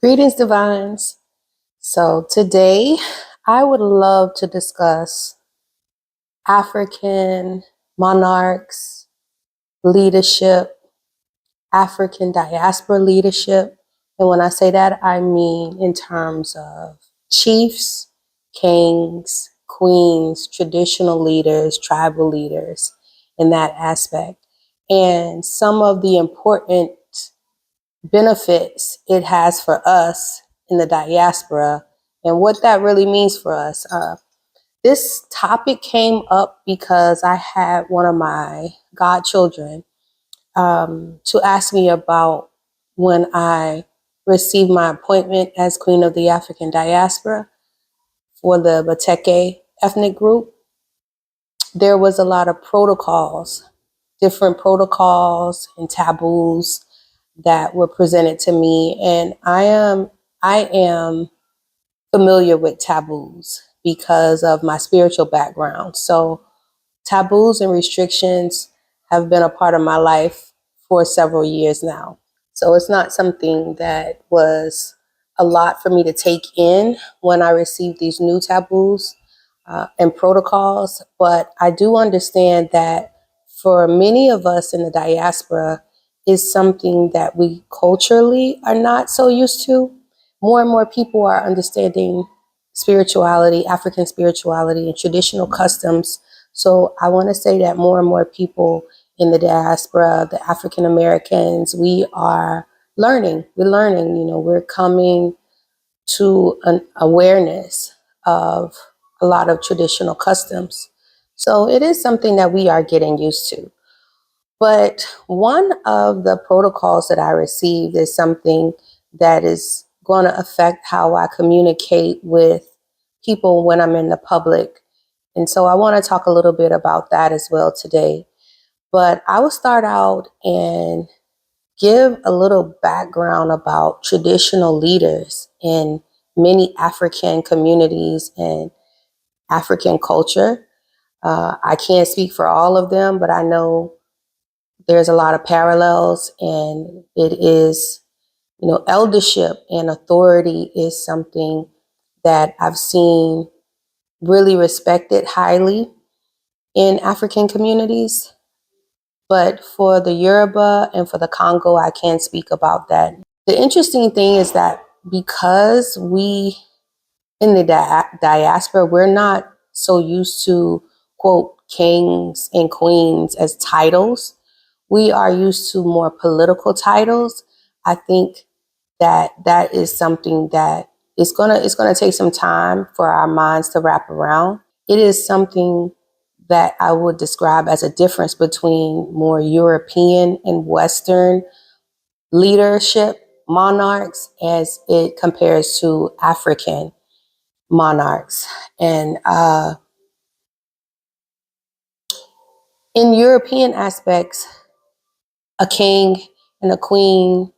Greetings, divines. So today I would love to discuss African monarchs, leadership, African diaspora leadership. And when I say that, I mean in terms of chiefs, kings, queens, traditional leaders, tribal leaders, in that aspect. And some of the important benefits it has for us in the diaspora and what that really means for us. This topic came up because I had one of my godchildren to ask me about when I received my appointment as Queen of the African Diaspora for the Bateke ethnic group. There was a lot of protocols, different protocols and taboos that were presented to me, and I am familiar with taboos because of my spiritual background. So taboos and restrictions have been a part of my life for several years now. So it's not something that was a lot for me to take in when I received these new taboos and protocols, but I do understand that for many of us in the diaspora, is something that we culturally are not so used to. More and more people are understanding spirituality, African spirituality, and traditional customs. So I want to say that more and more people in the diaspora, the African Americans, we are learning. We're coming to an awareness of a lot of traditional customs. So it is something that we are getting used to. But one of the protocols that I received is something that is going to affect how I communicate with people when I'm in the public. And so I want to talk a little bit about that as well today. But I will start out and give a little background about traditional leaders in many African communities and African culture. I can't speak for all of them, but I know there's a lot of parallels, and it is, eldership and authority is something that I've seen really respected highly in African communities. But for the Yoruba and for the Congo, I can't speak about that. The interesting thing is that because we in the diaspora, we're not so used to, quote, kings and queens as titles. We are used to more political titles. I think that is something that it's gonna take some time for our minds to wrap around. It is something that I would describe as a difference between more European and Western leadership monarchs as it compares to African monarchs. And in European aspects, a king and a queen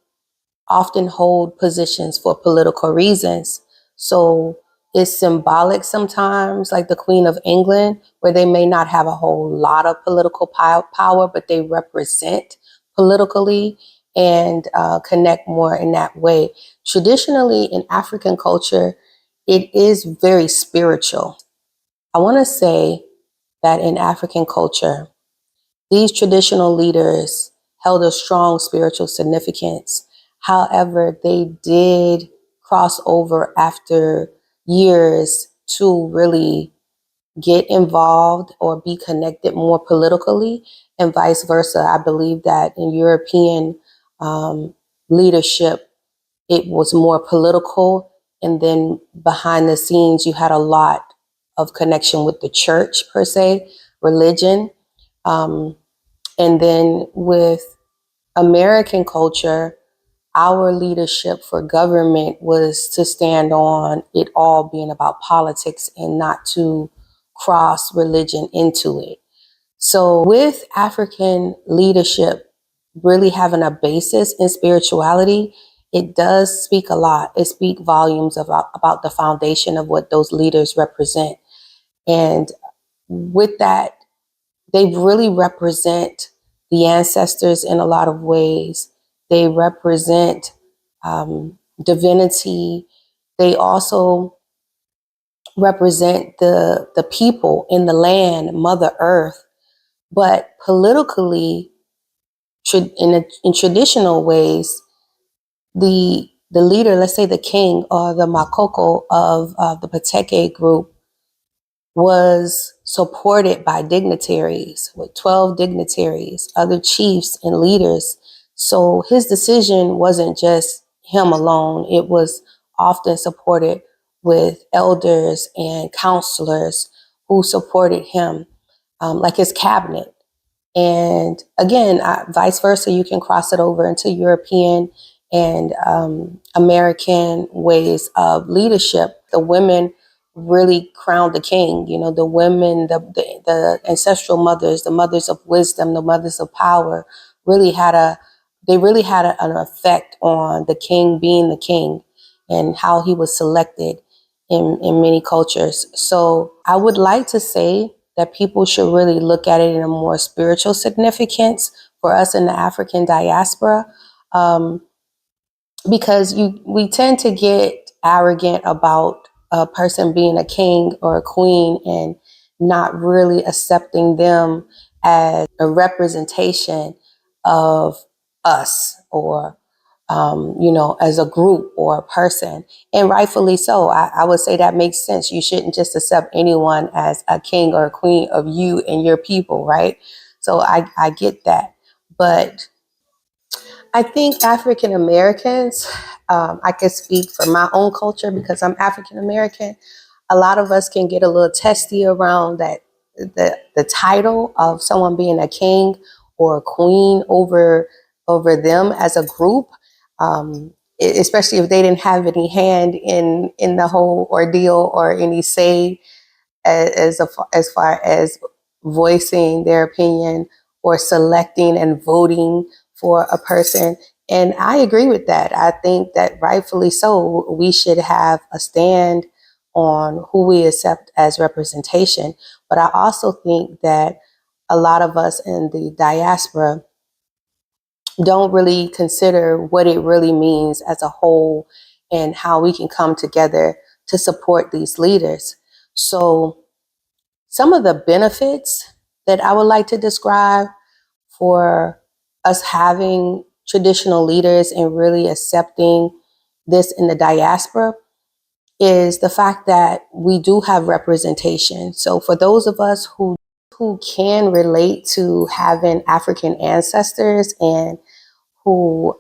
often hold positions for political reasons. So it's symbolic sometimes, like the Queen of England, where they may not have a whole lot of political power, but they represent politically and connect more in that way. Traditionally, in African culture, it is very spiritual. I want to say that in African culture, these traditional leaders held a strong spiritual significance. However, they did cross over after years to really get involved or be connected more politically, and vice versa. I believe that in European leadership, it was more political, and then behind the scenes, you had a lot of connection with the church per se, religion. And then with American culture, our leadership for government was to stand on it all being about politics and not to cross religion into it. So with African leadership really having a basis in spirituality, it does speak a lot. It speaks volumes about the foundation of what those leaders represent. And with that, they really represent the ancestors in a lot of ways. They represent divinity. They also represent the people in the land, Mother Earth. But politically, in traditional ways, the leader, let's say the king or the makoko of the Bateke group, was supported by dignitaries, with 12 dignitaries, other chiefs and leaders. So his decision wasn't just him alone. It was often supported with elders and counselors who supported him, like his cabinet. And again, vice versa, you can cross it over into European and American ways of leadership. The women really crowned the king. You know, the women, the ancestral mothers, the mothers of wisdom, the mothers of power, really had an effect on the king being the king and how he was selected in many cultures. So I would like to say that people should really look at it in a more spiritual significance for us in the African diaspora, because we tend to get arrogant about a person being a king or a queen and not really accepting them as a representation of us, or as a group or a person. And rightfully so. I would say that makes sense. You shouldn't just accept anyone as a king or a queen of you and your people, right? So I get that. But I think African Americans, I can speak for my own culture because I'm African American. A lot of us can get a little testy around that the title of someone being a king or a queen over them as a group, especially if they didn't have any hand in the whole ordeal or any say as far as voicing their opinion or selecting and voting for a person. And I agree with that. I think that rightfully so, we should have a stand on who we accept as representation. But I also think that a lot of us in the diaspora don't really consider what it really means as a whole and how we can come together to support these leaders. So some of the benefits that I would like to describe for us having traditional leaders and really accepting this in the diaspora is the fact that we do have representation. So for those of us who can relate to having African ancestors and who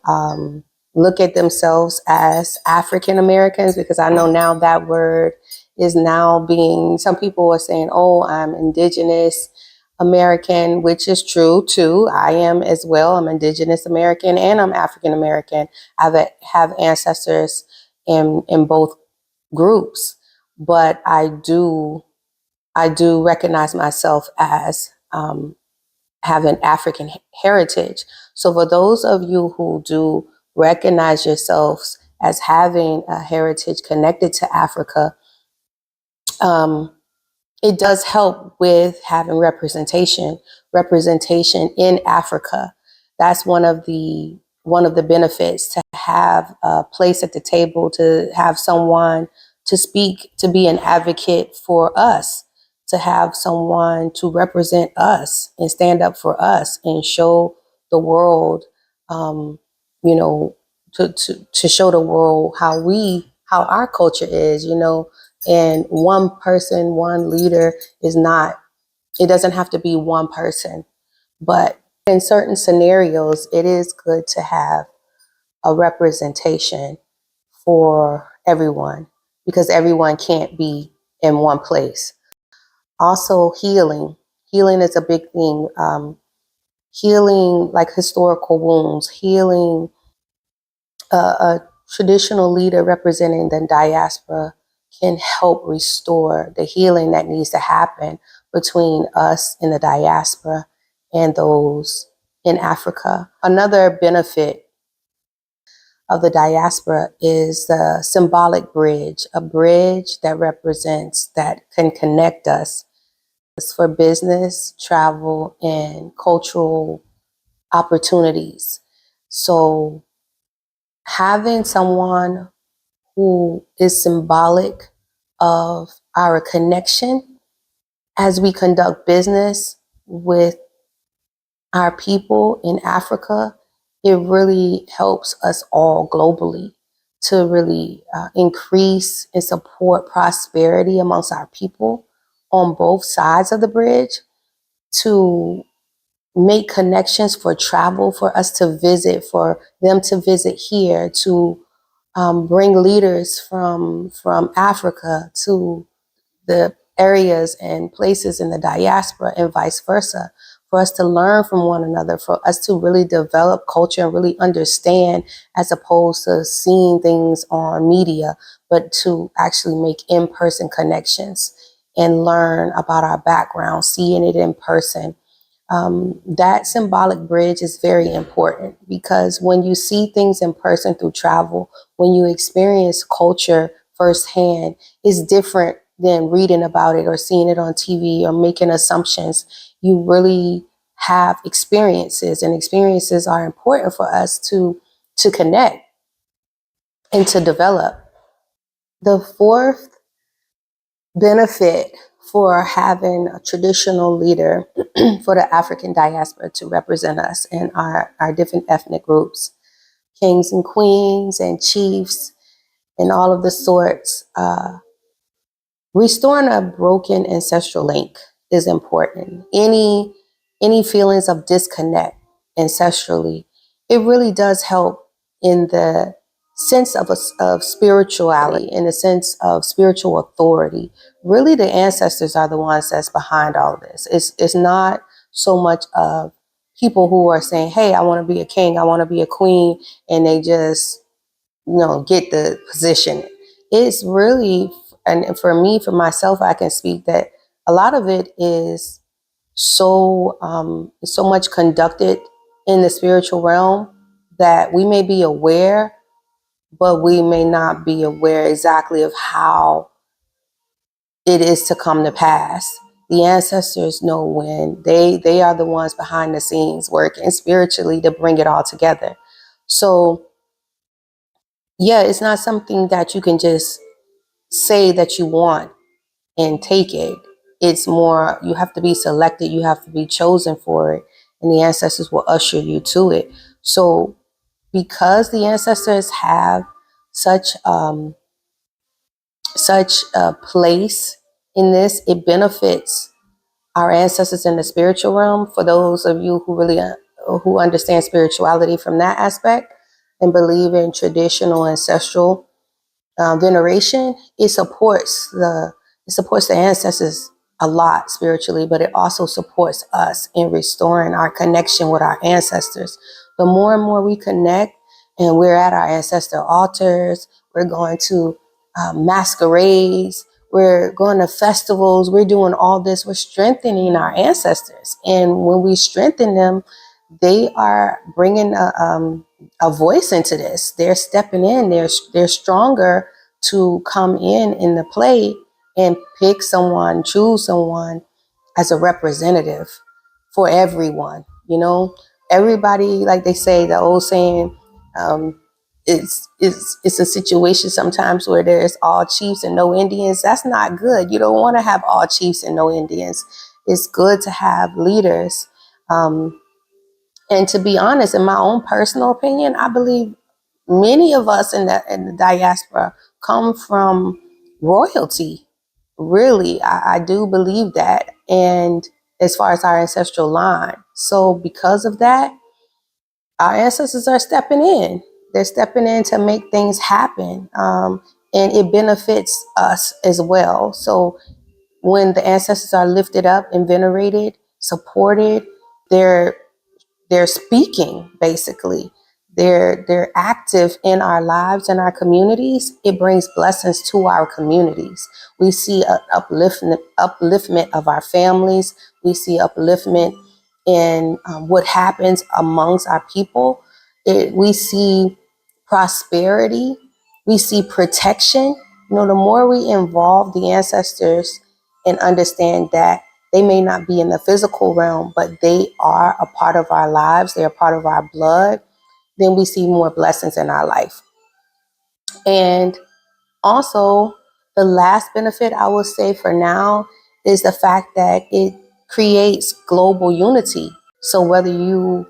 look at themselves as African Americans, because I know now that word is now being, some people are saying, oh, I'm indigenous American, which is true too. I am as well. I'm indigenous American and I'm African American. I have ancestors in both groups, but I do recognize myself as have an African heritage. So for those of you who do recognize yourselves as having a heritage connected to Africa, it does help with having representation in Africa. That's one of the benefits, to have a place at the table, to have someone to speak, to be an advocate for us, to have someone to represent us and stand up for us and show the world, you know, to show the world how our culture is, and one person, one leader is not, it doesn't have to be one person. But in certain scenarios, it is good to have a representation for everyone because everyone can't be in one place. Also, healing. Healing is a big thing. Healing like historical wounds, healing a traditional leader representing the diaspora can help restore the healing that needs to happen between us in the diaspora and those in Africa. Another benefit of the diaspora is the symbolic bridge, a bridge that represents, that can connect us for business, travel, and cultural opportunities. So having someone who is symbolic of our connection as we conduct business with our people in Africa, it really helps us all globally to really increase and support prosperity amongst our people on both sides of the bridge, to make connections for travel, for us to visit, for them to visit here, to bring leaders from Africa to the areas and places in the diaspora and vice versa, for us to learn from one another, for us to really develop culture and really understand, as opposed to seeing things on media, but to actually make in-person connections and learn about our background, seeing it in person. That symbolic bridge is very important, because when you see things in person through travel, when you experience culture firsthand, it's different than reading about it or seeing it on TV or making assumptions. You really have experiences, and experiences are important for us to connect and to develop. The fourth benefit for having a traditional leader for the African diaspora to represent us and our different ethnic groups, kings and queens and chiefs and all of the sorts, restoring a broken ancestral link is important. Any feelings of disconnect ancestrally, it really does help in the sense of spirituality, in the sense of spiritual authority. Really, the ancestors are the ones that's behind all of this. It's not so much of people who are saying, hey, I want to be a king, I want to be a queen, and they just get the position. It's really, and for me, for myself, I can speak that a lot of it is so much conducted in the spiritual realm that we may be aware, but we may not be aware exactly of how it is to come to pass. The ancestors know when. They are the ones behind the scenes working spiritually to bring it all together. So yeah, it's not something that you can just say that you want and take it. It's more, you have to be selected, you have to be chosen for it, and the ancestors will usher you to it. So because the ancestors have such such a place in this, it benefits our ancestors in the spiritual realm. For those of you who really who understand spirituality from that aspect and believe in traditional ancestral veneration, it supports the ancestors a lot spiritually, but it also supports us in restoring our connection with our ancestors. The more and more we connect, and we're at our ancestor altars, we're going to masquerades, we're going to festivals, we're doing all this, we're strengthening our ancestors. And when we strengthen them, they are bringing a voice into this. They're stepping in. They're stronger to come in the play and pick someone, choose someone as a representative for everyone. Everybody, like they say, the old saying, it's a situation sometimes where there's all chiefs and no Indians. That's not good. You don't want to have all chiefs and no Indians. It's good to have leaders. And to be honest, in my own personal opinion, I believe many of us in the diaspora come from royalty. Really, I do believe that. And as far as our ancestral line. So because of that, our ancestors are stepping in. They're stepping in to make things happen. And it benefits us as well. So when the ancestors are lifted up and venerated, supported, they're they're speaking, basically. They're active in our lives and our communities. It brings blessings to our communities. We see an upliftment of our families. We see upliftment in what happens amongst our people. We see prosperity. We see protection. The more we involve the ancestors and understand that they may not be in the physical realm, but they are a part of our lives. They're a part of our blood. then we see more blessings in our life. And also, the last benefit I will say for now is the fact that it creates global unity. So whether you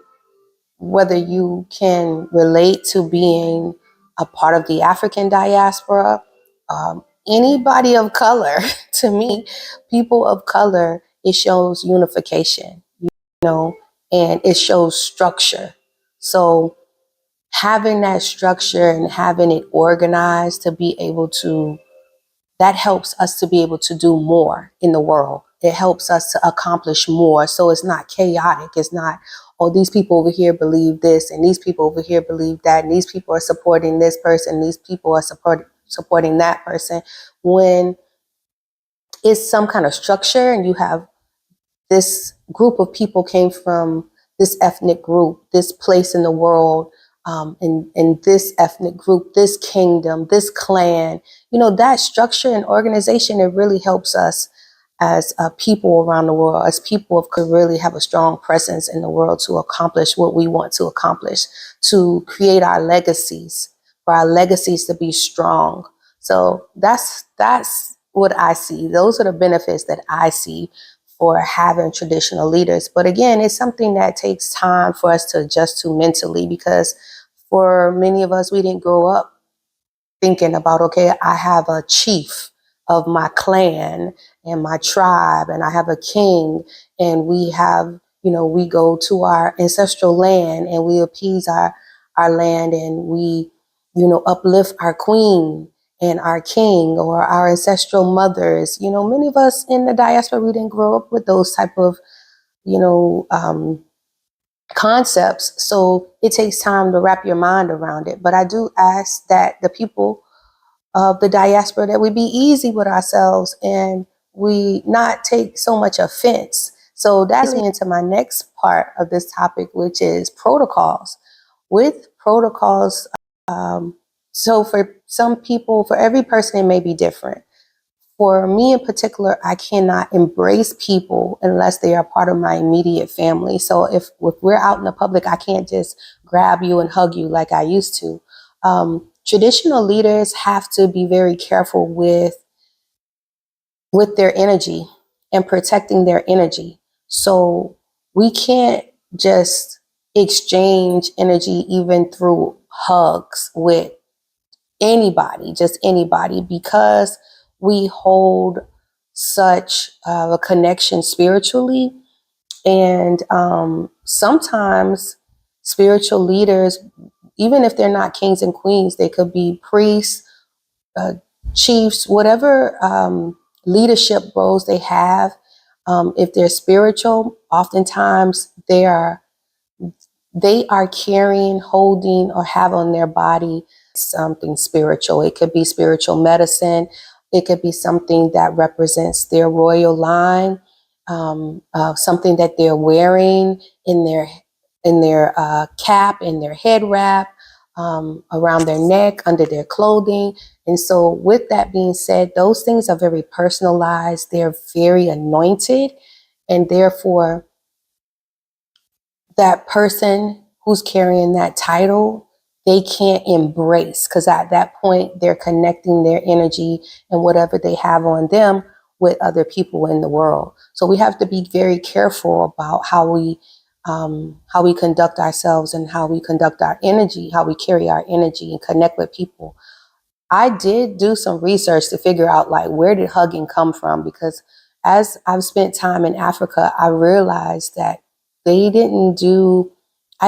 can relate to being a part of the African diaspora, anybody of color, to me, people of color, it shows unification, and it shows structure. So having that structure and having it organized to be able to, that helps us to be able to do more in the world. It helps us to accomplish more. So it's not chaotic. It's not, oh, these people over here believe this and these people over here believe that, and these people are supporting this person, these people are supporting that person. When it's some kind of structure and you have this group of people came from this ethnic group, this place in the world, and this ethnic group, this kingdom, this clan, that structure and organization, it really helps us as people around the world, as people could really have a strong presence in the world to accomplish what we want to accomplish, to create our legacies, for our legacies to be strong. So that's what I see. Those are the benefits that I see for having traditional leaders. But again, it's something that takes time for us to adjust to mentally, because for many of us, we didn't grow up thinking about, okay, I have a chief of my clan and my tribe, and I have a king, and we have, we go to our ancestral land and we appease our land, and we, uplift our queen and our king or our ancestral mothers. Many of us in the diaspora, we didn't grow up with those type of, concepts. So it takes time to wrap your mind around it. But I do ask that the people of the diaspora, that we be easy with ourselves and we not take so much offense. So that's into my next part of this topic, which is protocols. With protocols, so for some people, for every person, it may be different. For me in particular, I cannot embrace people unless they are part of my immediate family. So if we're out in the public, I can't just grab you and hug you like I used to. Traditional leaders have to be very careful with their energy and protecting their energy. So we can't just exchange energy even through hugs with anybody, just anybody, because we hold such a connection spiritually. And sometimes spiritual leaders, even if they're not kings and queens, they could be priests, chiefs, whatever leadership roles they have. If they're spiritual, oftentimes they are carrying, holding, or have on their body something spiritual. It could be spiritual medicine. It could be something that represents their royal line, something that they're wearing in their cap, in their head wrap, around their neck, under their clothing. And so with that being said, those things are very personalized. They're very anointed, and therefore that person who's carrying that title, they can't embrace, because at that point they're connecting their energy and whatever they have on them with other people in the world. So we have to be very careful about how we conduct ourselves and how we conduct our energy, how we carry our energy and connect with people. I did do some research to figure out, like, where did hugging come from? Because as I've spent time in Africa, I realized that I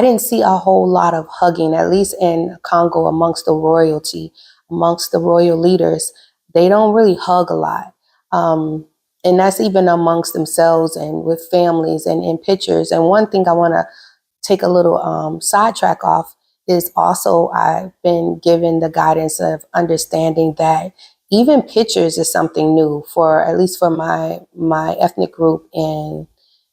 didn't see a whole lot of hugging, at least in Congo, amongst the royalty, amongst the royal leaders. They don't really hug a lot. And that's even amongst themselves and with families and in pictures. And one thing I want to take a little sidetrack off is also, I've been given the guidance of understanding that even pictures is something new, for at least for my ethnic group in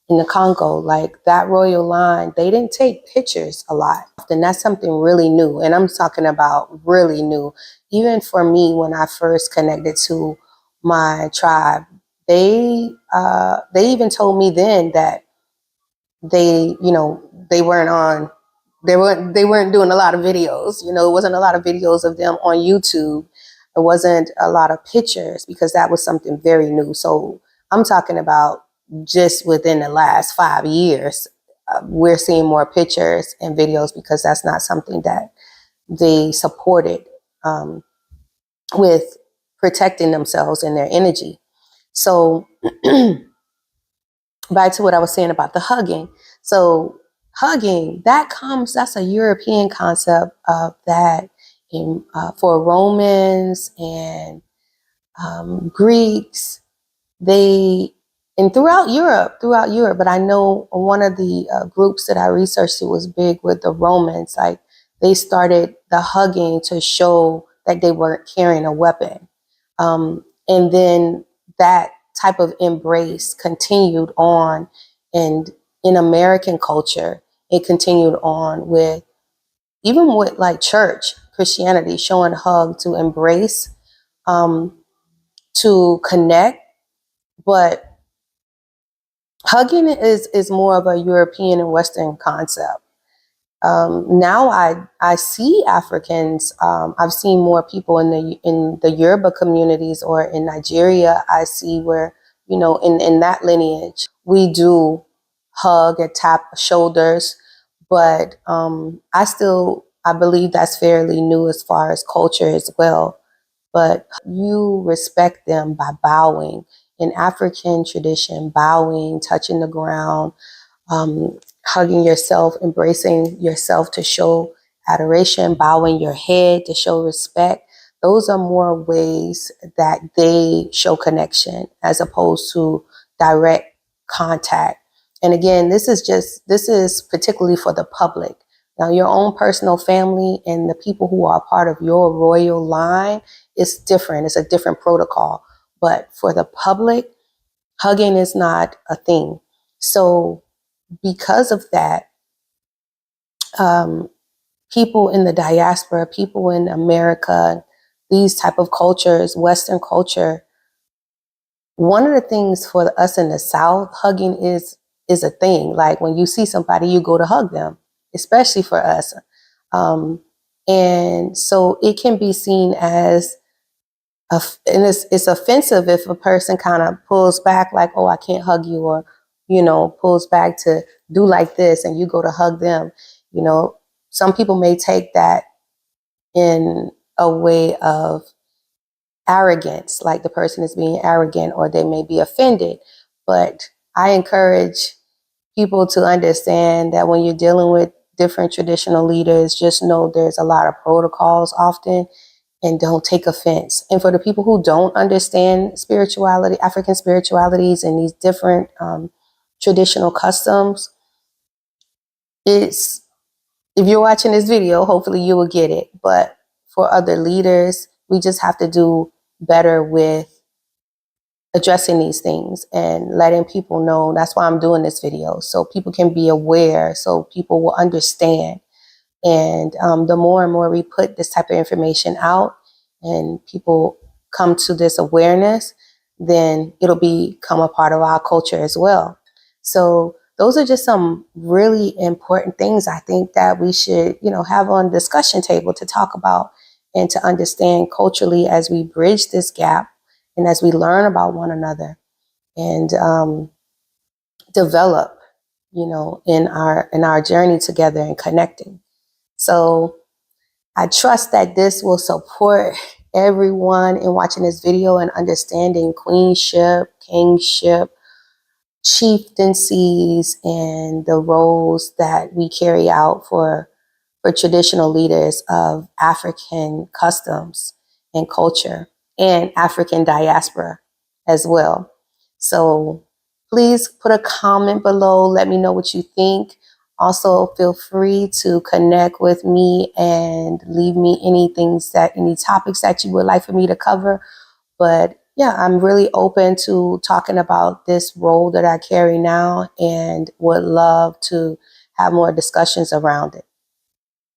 the Congo. Like, that royal line, they didn't take pictures a lot. And that's something really new. And I'm talking about really new. Even for me, when I first connected to my tribe, they even told me then that they weren't on they weren't doing a lot of videos. You know, it wasn't a lot of videos of them on YouTube. It wasn't a lot of pictures because that was something very new. So I'm talking about just within the last 5 years, we're seeing more pictures and videos because that's not something that they supported with protecting themselves and their energy. So back to what I was saying about the hugging. So hugging, that's a European concept of that for Romans and Greeks, and throughout Europe, but I know one of the groups that I researched, it was big with the Romans, like they started the hugging to show that they weren't carrying a weapon. And then that type of embrace continued on, and in American culture, it continued on with, even with like church, Christianity, showing hug to embrace, to connect. But hugging is more of a European and Western concept. Now I see Africans. I've seen more people in the Yoruba communities or in Nigeria. I see where, you know, in that lineage we do hug and tap shoulders, but I believe that's fairly new as far as culture as well. But you respect them by bowing. In African tradition, bowing, touching the ground, hugging yourself, embracing yourself to show adoration, bowing your head to show respect. Those are more ways that they show connection as opposed to direct contact. And again, this is particularly for the public. Now, your own personal family and the people who are part of your royal line is different. It's a different protocol. But for the public, hugging is not a thing. So because of that, people in the diaspora, people in America, these type of cultures, Western culture, one of the things for us in the South, hugging is a thing. Like when you see somebody, you go to hug them, especially for us. And so it can be seen as, and it's offensive if a person kind of pulls back, like, oh, I can't hug you, or, you know, pulls back to do like this and you go to hug them. You know, some people may take that in a way of arrogance, like the person is being arrogant, or they may be offended. But I encourage people to understand that when you're dealing with different traditional leaders, just know there's a lot of protocols often, and don't take offense. And for the people who don't understand spirituality, African spiritualities, and these different traditional customs, if you're watching this video, hopefully you will get it. But for other leaders, we just have to do better with addressing these things and letting people know. That's why I'm doing this video, so people can be aware, so people will understand. And the more and more we put this type of information out and people come to this awareness, then it'll become a part of our culture as well. So those are just some really important things I think that we should, you know, have on the discussion table to talk about and to understand culturally as we bridge this gap and as we learn about one another and develop, you know, in our journey together and connecting. So I trust that this will support everyone in watching this video and understanding queenship, kingship, chieftaincies, and the roles that we carry out for traditional leaders of African customs and culture and African diaspora as well. So please put a comment below. Let me know what you think. Also, feel free to connect with me and leave me any topics that you would like for me to cover. But yeah, I'm really open to talking about this role that I carry now and would love to have more discussions around it.